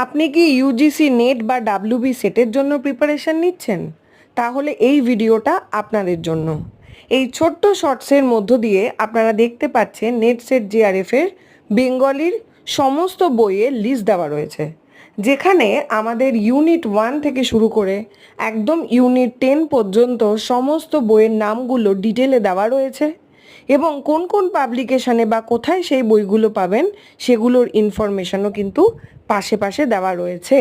আপনি কি UGC net বা ডাব্লিউবি সেটের জন্য প্রিপারেশন নিচ্ছেন? তাহলে এই ভিডিওটা আপনাদের জন্য। এই ছোট্ট শর্টসের মধ্য দিয়ে আপনারা দেখতে পাচ্ছেন নেট সেট জিআরএফের বেঙ্গলির সমস্ত বইয়ের লিস্ট দেওয়া রয়েছে, যেখানে আমাদের ইউনিট 1 থেকে শুরু করে একদম ইউনিট 10 পর্যন্ত সমস্ত বইয়ের নামগুলো ডিটেলে দেওয়া রয়েছে এবং কোন কোন পাবলিকেশনে বা কোথায় সেই বইগুলো পাবেন সেগুলোর ইনফরমেশনও কিন্তু পাশে পাশে দেওয়া রয়েছে।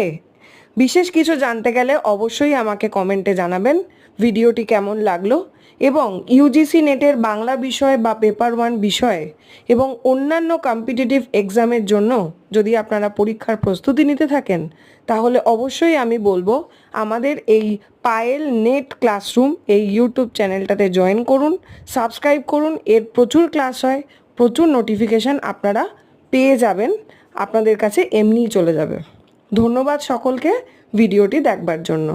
বিশেষ কিছু জানতে গেলে অবশ্যই আমাকে কমেন্টে জানাবেন ভিডিওটি কেমন লাগলো, এবং ইউজিসি নেটের বাংলা বিষয় বা পেপার 1 বিষয়ে এবং অন্যান্য কম্পিটিটিভ এক্সামের জন্য যদি আপনারা পরীক্ষার প্রস্তুতি নিতে থাকেন, তাহলে অবশ্যই আমি বলবো আমাদের এই পায়েল নেট ক্লাসরুম এই ইউটিউব চ্যানেলটাতে জয়েন করুন, সাবস্ক্রাইব করুন। এর প্রচুর ক্লাস হয়, প্রচুর নোটিফিকেশান আপনারা পেয়ে যাবেন, আপনাদের কাছে এমনিই চলে যাবে। ধন্যবাদ সকলকে ভিডিওটি দেখবার জন্য।